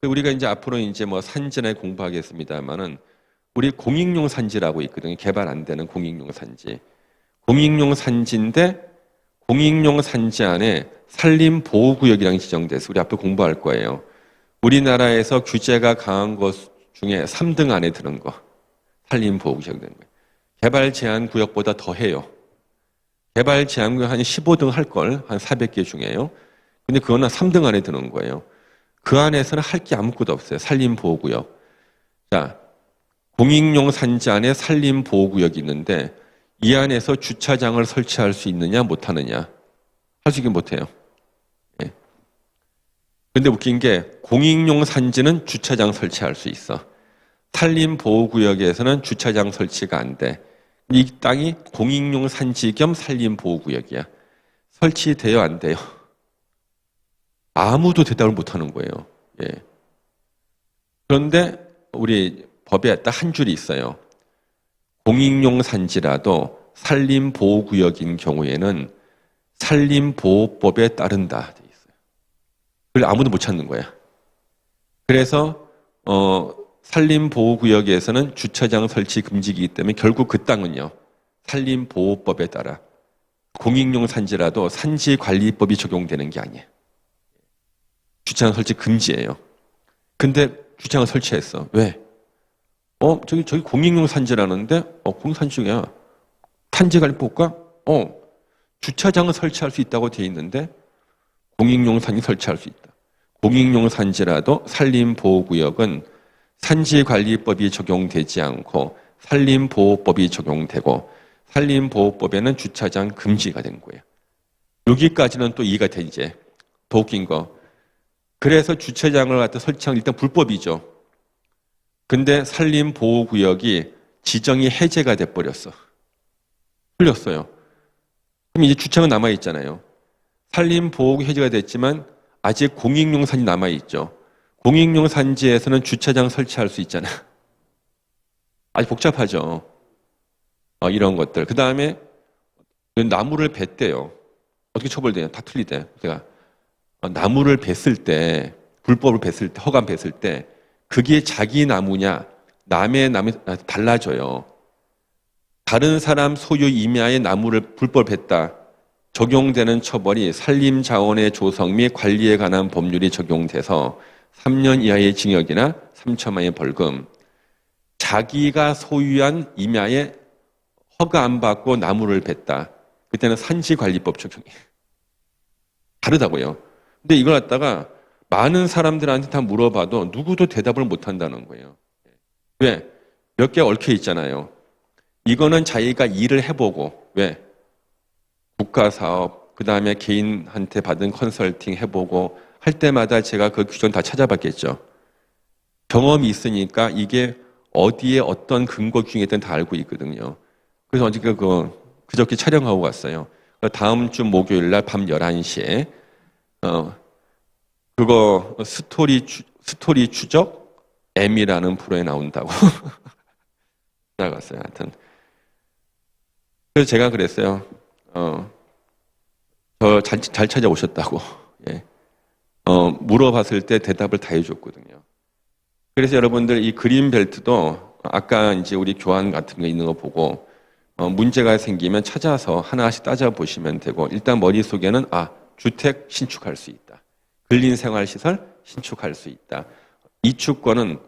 우리가 이제 앞으로 이제 뭐 산지나 공부하겠습니다만은 우리 공익용 산지라고 있거든요. 개발 안 되는 공익용 산지. 공익용 산지인데 공익용 산지 안에 산림보호구역이랑 지정돼서 우리 앞으로 공부할 거예요. 우리나라에서 규제가 강한 것 중에 3등 안에 드는 거. 산림보호구역 되는 거예요. 개발 제한 구역보다 더 해요. 개발 제한 구역 한 15등 할 걸. 한 400개 중에요. 근데 그거는 3등 안에 드는 거예요. 그 안에서는 할 게 아무것도 없어요. 산림보호구역. 자, 공익용 산지 안에 산림보호구역이 있는데 이 안에서 주차장을 설치할 수 있느냐 못하느냐. 할 수 있긴 못해요. 예. 근데 웃긴 게 공익용 산지는 주차장 설치할 수 있어. 산림보호구역에서는 주차장 설치가 안 돼. 이 땅이 공익용 산지 겸 산림보호구역이야. 설치돼요 안 돼요? 아무도 대답을 못하는 거예요. 예. 그런데 우리 법에 딱 한 줄이 있어요. 공익용 산지라도 산림보호구역인 경우에는 산림보호법에 따른다 돼 있어요. 그걸 아무도 못 찾는 거야. 그래서 산림보호구역에서는 주차장 설치 금지이기 때문에 결국 그 땅은요. 산림보호법에 따라 공익용 산지라도 산지관리법이 적용되는 게 아니에요. 주차장 설치 금지예요. 근데 주차장을 설치했어. 왜? 저기 공익용 산지라는데 공산지야. 산지관리법과 주차장을 설치할 수 있다고 돼 있는데 공익용 산지 설치할 수 있다. 공익용 산지라도 산림보호구역은 산지관리법이 적용되지 않고 산림보호법이 적용되고 산림보호법에는 주차장 금지가 된 거예요. 여기까지는 또 이해가 돼 이제. 더 웃긴 거. 그래서 주차장을 갖다 설치한 일단 불법이죠. 근데 산림보호구역이 지정이 해제가 돼버렸어. 풀렸어요. 그럼 이제 주차장은 남아있잖아요. 산림보호구역 해제가 됐지만 아직 공익용 산지 남아있죠. 공익용 산지에서는 주차장 설치할 수 있잖아. 아주 복잡하죠. 이런 것들. 그 다음에 나무를 뱄대요. 어떻게 처벌돼요? 다 틀리대. 제가 나무를 뱄을 때, 불법을 뱄을 때, 허감 뱄을 때 그게 자기 나무냐 남의 나무 달라져요. 다른 사람 소유 임야의 나무를 불법 뱄다. 적용되는 처벌이 산림자원의 조성 및 관리에 관한 법률이 적용돼서 3년 이하의 징역이나 3천만 원의 벌금. 자기가 소유한 임야에 허가 안 받고 나무를 뱄다. 그때는 산지관리법 적용이에요. 다르다고요. 근데 이걸 갖다가 많은 사람들한테 다 물어봐도 누구도 대답을 못 한다는 거예요. 왜? 몇 개 얽혀 있잖아요. 이거는 자기가 일을 해보고, 왜? 국가사업, 그 다음에 개인한테 받은 컨설팅 해보고 할 때마다 제가 그 규정 다 찾아봤겠죠. 경험이 있으니까 이게 어디에 어떤 근거 중에든 다 알고 있거든요. 그래서 어저께 그저께 촬영하고 갔어요. 다음 주 목요일 날 밤 11시에, 그거 스토리 추적 M이라는 프로에 나온다고. 나갔어요. 하여튼. 그래서 제가 그랬어요. 잘 찾아오셨다고. 예. 물어봤을 때 대답을 다 해줬거든요. 그래서 여러분들 이 그린 벨트도 아까 이제 우리 교환 같은 거 있는 거 보고 문제가 생기면 찾아서 하나씩 따져보시면 되고 일단 머릿속에는 주택 신축할 수 있다. 근린생활시설 신축할 수 있다. 이주권은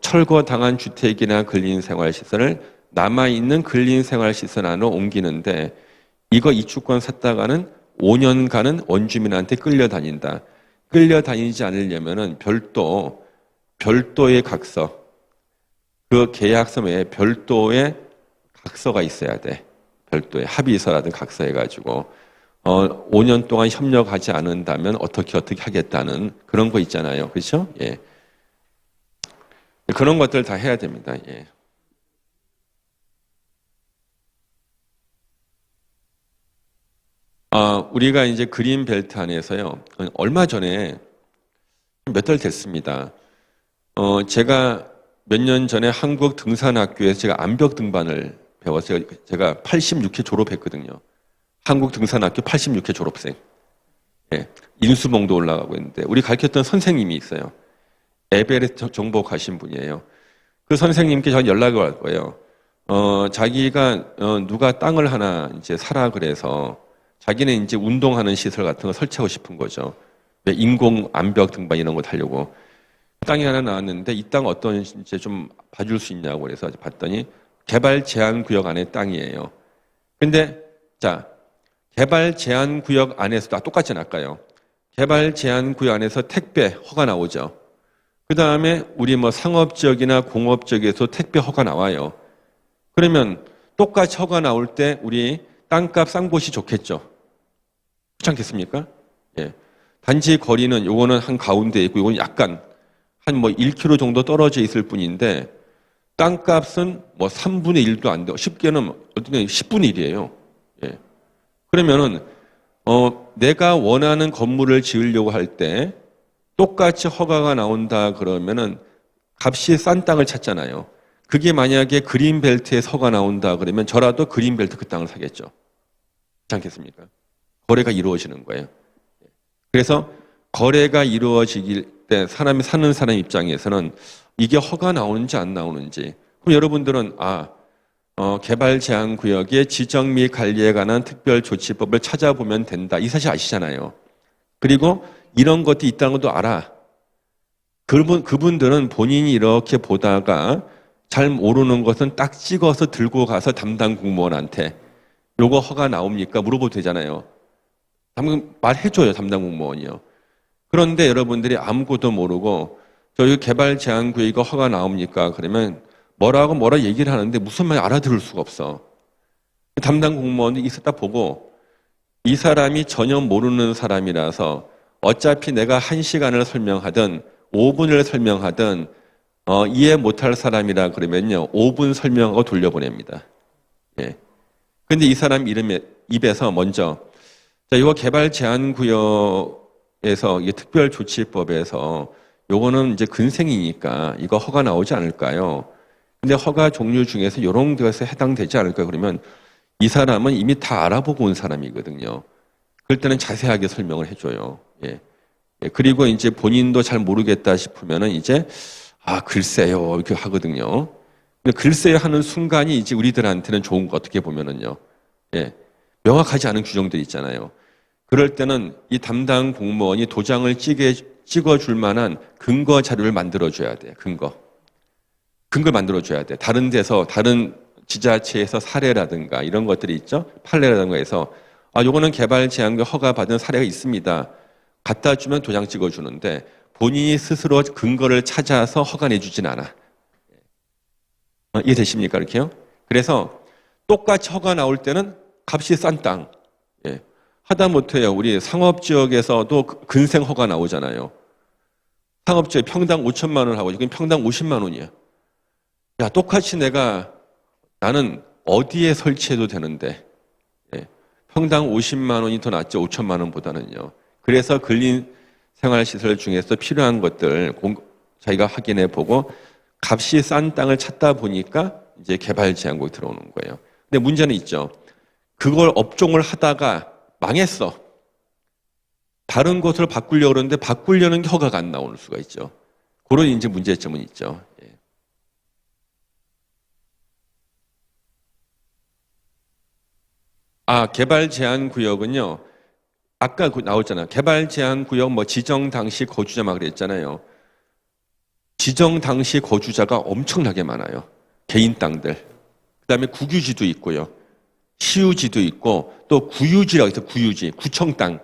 철거당한 주택이나 근린생활시설을 남아있는 근린생활시설 안으로 옮기는데 이거 이주권 샀다가는 5년간은 원주민한테 끌려다닌다. 끌려다니지 않으려면은 별도의 각서, 그 계약서에 별도의 각서가 있어야 돼. 별도의 합의서라든 각서 해가지고 5년 동안 협력하지 않는다면 어떻게 하겠다는 그런 거 있잖아요. 그렇죠? 예. 그런 것들 다 해야 됩니다. 예. 우리가 이제 그린 벨트 안에서요. 얼마 전에 몇 달 됐습니다. 제가 몇 년 전에 한국 등산학교에서 제가 암벽 등반을 배웠어요. 제가 86회 졸업했거든요. 한국 등산학교 86회 졸업생. 예, 인수봉도 올라가고 있는데 우리 가르쳤던 선생님이 있어요. 에베레스트 정복하신 분이에요. 그 선생님께 전 연락이 올 거예요. 자기가 누가 땅을 하나 이제 사라 그래서 자기는 이제 운동하는 시설 같은 거 설치하고 싶은 거죠. 인공 암벽 등반 이런 거 타려고. 땅이 하나 나왔는데 이 땅 어떤 이제 좀 봐줄 수 있냐고 그래서 봤더니 개발 제한 구역 안에 땅이에요. 근데 자, 개발 제한 구역 안에서도 똑같지 않을까요? 개발 제한 구역 안에서 택배 허가 나오죠. 그 다음에 우리 뭐 상업지역이나 공업지역에서 택배 허가 나와요. 그러면 똑같이 허가 나올 때 우리 땅값 싼 곳이 좋겠죠. 그렇지 않겠습니까? 예. 단지 거리는 요거는 한 가운데 있고 요거는 약간 한 뭐 1km 정도 떨어져 있을 뿐인데 땅값은 뭐 3분의 1도 안 돼요. 쉽게는 어떻게 10분의 1이에요. 예. 그러면은 내가 원하는 건물을 지으려고 할 때 똑같이 허가가 나온다 그러면은 값이 싼 땅을 찾잖아요. 그게 만약에 그린벨트에 허가 나온다 그러면 저라도 그린벨트 그 땅을 사겠죠. 그렇지 않겠습니까? 거래가 이루어지는 거예요. 그래서 거래가 이루어지길 때 사람이 사는 사람 입장에서는 이게 허가 나오는지 안 나오는지. 그럼 여러분들은 개발 제한 구역의 지정 및 관리에 관한 특별 조치법을 찾아보면 된다. 이 사실 아시잖아요. 그리고 이런 것도 있다는 것도 알아. 그분들은 본인이 이렇게 보다가 잘 모르는 것은 딱 찍어서 들고 가서 담당 공무원한테 요거 허가 나옵니까? 물어봐도 되잖아요. 말해줘요, 담당 공무원이요. 그런데 여러분들이 아무것도 모르고 저희 개발 제한 구역 이거 허가 나옵니까? 그러면 뭐라 얘기를 하는데 무슨 말 알아들을 수가 없어. 담당 공무원이 있었다 보고 이 사람이 전혀 모르는 사람이라서 어차피 내가 1시간을 설명하든 5분을 설명하든 이해 못할 사람이라 그러면요 5분 설명하고 돌려보냅니다. 예. 근데 이 사람 입에서 먼저 자 이거 개발 제한 구역에서 이 특별조치법에서 요거는 이제 근생이니까 이거 허가 나오지 않을까요? 근데 허가 종류 중에서 이런 것에 해당되지 않을까 그러면 이 사람은 이미 다 알아보고 온 사람이거든요. 그럴 때는 자세하게 설명을 해줘요. 예. 예. 그리고 이제 본인도 잘 모르겠다 싶으면은 이제 글쎄요 이렇게 하거든요. 근데 글쎄요 하는 순간이 이제 우리들한테는 좋은 거 어떻게 보면은요. 예. 명확하지 않은 규정들이 있잖아요. 그럴 때는 이 담당 공무원이 도장을 찍어줄 만한 근거 자료를 만들어줘야 돼요. 근거를 만들어줘야 돼. 다른 데서, 다른 지자체에서 사례라든가 이런 것들이 있죠. 판례라든가 해서, 요거는 개발 제한구 허가받은 사례가 있습니다. 갖다 주면 도장 찍어주는데 본인이 스스로 근거를 찾아서 허가 내주진 않아. 이해되십니까? 이렇게요? 그래서 똑같이 허가 나올 때는 값이 싼 땅. 예. 하다못해요. 우리 상업지역에서도 근생 허가 나오잖아요. 상업지역 평당 5천만 원 하고 지금 평당 50만 원이야. 야, 똑같이 나는 어디에 설치해도 되는데 예. 평당 50만 원이 더 낫죠. 5천만 원보다는요. 그래서 근린생활시설 중에서 필요한 것들 자기가 확인해 보고 값이 싼 땅을 찾다 보니까 이제 개발 제한국이 들어오는 거예요. 근데 문제는 있죠. 그걸 업종을 하다가 망했어. 다른 곳을 바꾸려고 그러는데 바꾸려는 게 허가가 안 나오는 수가 있죠. 그런 이제 문제점은 있죠. 예. 개발 제한 구역은요. 아까 나왔잖아요. 개발 제한 구역 뭐 지정 당시 거주자 막 그랬잖아요. 지정 당시 거주자가 엄청나게 많아요. 개인 땅들. 그다음에 국유지도 있고요. 시유지도 있고 또 구유지라고 해서 구유지, 구청 땅.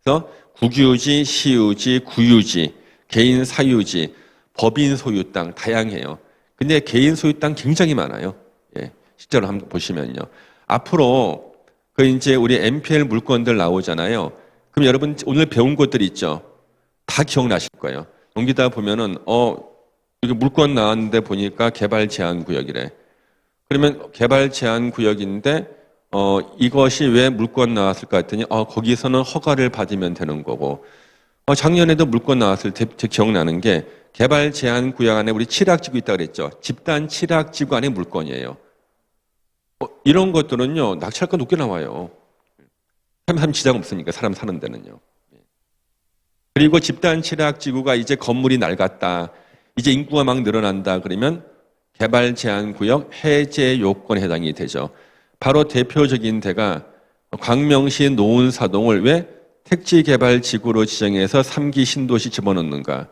그래서 국유지, 시유지, 구유지, 개인 사유지, 법인 소유 땅 다양해요. 근데 개인 소유 땅 굉장히 많아요. 예, 실제로 한번 보시면요. 앞으로 이제 우리 MPL 물건들 나오잖아요. 그럼 여러분 오늘 배운 것들 있죠. 다 기억나실 거예요. 넘기다 보면은 여기 물건 나왔는데 보니까 개발 제한 구역이래. 그러면 개발 제한 구역인데 이것이 왜 물건 나왔을까 했더니 거기서는 허가를 받으면 되는 거고 작년에도 물건 나왔을 때 기억나는 게 개발 제한 구역 안에 우리 칠학지구 있다고 그랬죠. 집단 칠학지구 안에 물건이에요. 이런 것들은요 낙찰가 높게 나와요. 참 지장 없으니까 사람 사는 데는요. 그리고 집단 칠학지구가 이제 건물이 낡았다. 이제 인구가 막 늘어난다 그러면 개발 제한 구역 해제 요건에 해당이 되죠. 바로 대표적인 데가 광명시 노은사동을 왜 택지 개발 지구로 지정해서 3기 신도시 집어넣는가?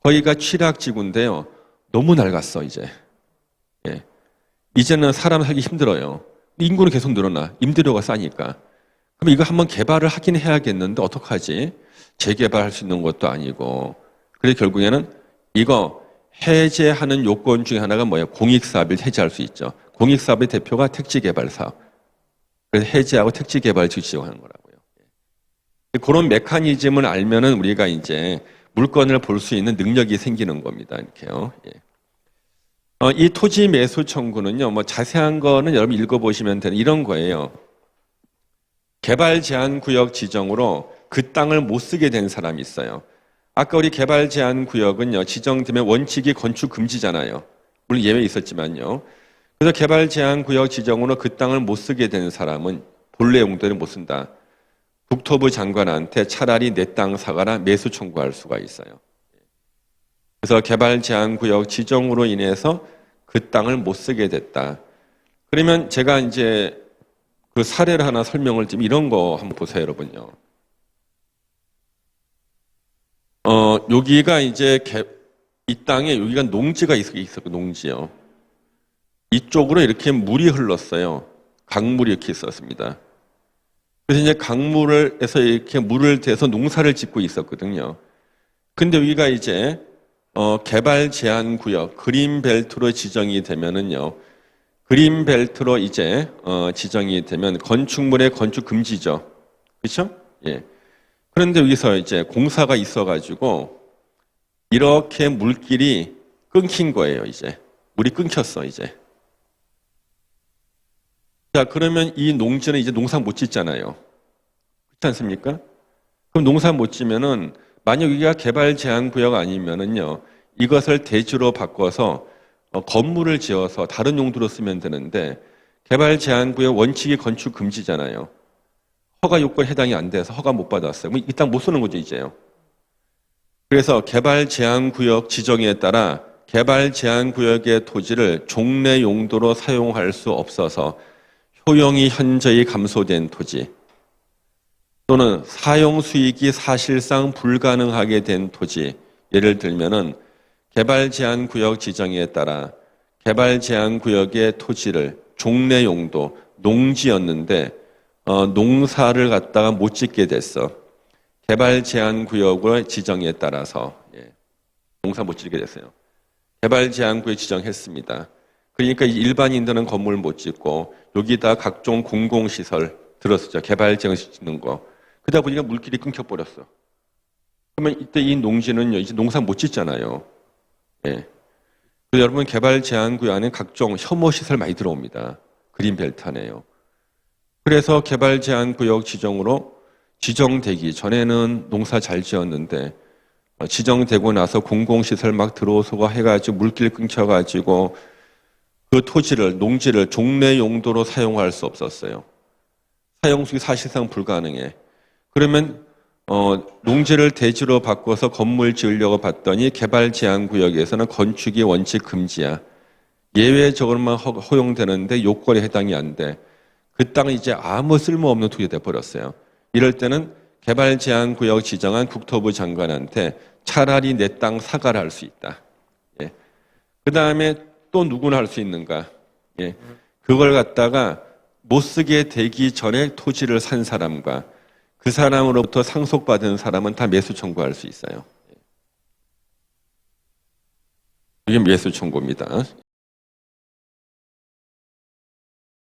거기가 취락지구인데요. 너무 낡았어 이제. 예. 이제는 사람 살기 힘들어요. 인구는 계속 늘어나. 임대료가 싸니까. 그럼 이거 한번 개발을 하긴 해야겠는데 어떡하지? 재개발할 수 있는 것도 아니고. 그래서 결국에는 이거 해제하는 요건 중에 하나가 뭐예요? 공익사업을 해제할 수 있죠. 공익사업의 대표가 택지개발사업. 그래서 해제하고 택지개발 지정하는 거라고요. 그런 메커니즘을 알면은 우리가 이제 물건을 볼 수 있는 능력이 생기는 겁니다. 이렇게요. 예. 이 토지 매수 청구는요, 뭐 자세한 거는 여러분 읽어보시면 되는 이런 거예요. 개발 제한 구역 지정으로 그 땅을 못 쓰게 된 사람이 있어요. 아까 우리 개발 제한 구역은요, 지정되면 원칙이 건축 금지잖아요. 물론 예외 있었지만요. 그래서 개발 제한 구역 지정으로 그 땅을 못 쓰게 된 사람은 본래 용도를 못 쓴다. 국토부 장관한테 차라리 내 땅 사가라 매수 청구할 수가 있어요. 그래서 개발 제한 구역 지정으로 인해서 그 땅을 못 쓰게 됐다. 그러면 제가 이제 그 사례를 하나 설명을 좀 이런 거 한번 보세요, 여러분요. 여기가 이제 이 땅에 여기가 농지가 있었고 농지요. 이쪽으로 이렇게 물이 흘렀어요. 강물이 이렇게 있었습니다. 그래서 이제 강물에서 이렇게 물을 대서 농사를 짓고 있었거든요. 근데 여기가 이제 개발 제한 구역 그린벨트로 지정이 되면은요. 그린벨트로 이제 지정이 되면 건축물의 건축 금지죠. 그렇죠? 예. 그런데 여기서 이제 공사가 있어가지고 이렇게 물길이 끊긴 거예요. 이제 물이 끊겼어. 이제. 자, 그러면 이 농지는 이제 농사 못 짓잖아요. 그렇지 않습니까? 그럼 농사 못 지면은 만약 여기가 개발 제한 구역 아니면은요, 이것을 대지로 바꿔서 건물을 지어서 다른 용도로 쓰면 되는데 개발 제한 구역 원칙이 건축 금지잖아요. 허가 요건에 해당이 안 돼서 허가 못 받았어요. 이 땅 못 쓰는 거죠, 이제요. 그래서 개발 제한 구역 지정에 따라 개발 제한 구역의 토지를 종래 용도로 사용할 수 없어서 효용이 현저히 감소된 토지 또는 사용 수익이 사실상 불가능하게 된 토지, 예를 들면은 개발 제한 구역 지정에 따라 개발 제한 구역의 토지를 종래 용도 농지였는데 농사를 갖다가 못 짓게 됐어. 개발 제한 구역의 지정에 따라서 농사 못 짓게 됐어요. 개발 제한 구역 지정했습니다. 그러니까 일반인들은 건물 못 짓고 여기다 각종 공공시설 들었었죠. 개발 제한 짓는 거. 그러다 보니까 물길이 끊겨버렸어. 그러면 이때 이 농지는요, 이제 농사 못 짓잖아요. 예. 그래서 여러분 개발 제한 구역 안에 각종 혐오시설 많이 들어옵니다. 그린벨트 안에요. 그래서 개발 제한 구역 지정으로 지정되기 전에는 농사 잘 지었는데 지정되고 나서 공공시설 막 들어오고 해가지고 물길 끊겨가지고 그 토지를 농지를 종래 용도로 사용할 수 없었어요. 사용수익이 사실상 불가능해. 그러면 농지를 대지로 바꿔서 건물 지으려고 봤더니 개발 제한 구역에서는 건축이 원칙 금지야. 예외적으로만 허용되는데 요건에 해당이 안 돼. 그 땅은 이제 아무 쓸모없는 토지가 돼버렸어요. 이럴 때는 개발 제한 구역 지정한 국토부 장관한테 차라리 내 땅 사과를 할 수 있다. 예. 그 다음에 또 누구나 할 수 있는가? 예. 그걸 갖다가 못 쓰게 되기 전에 토지를 산 사람과 그 사람으로부터 상속받은 사람은 다 매수 청구할 수 있어요. 이게 매수 청구입니다.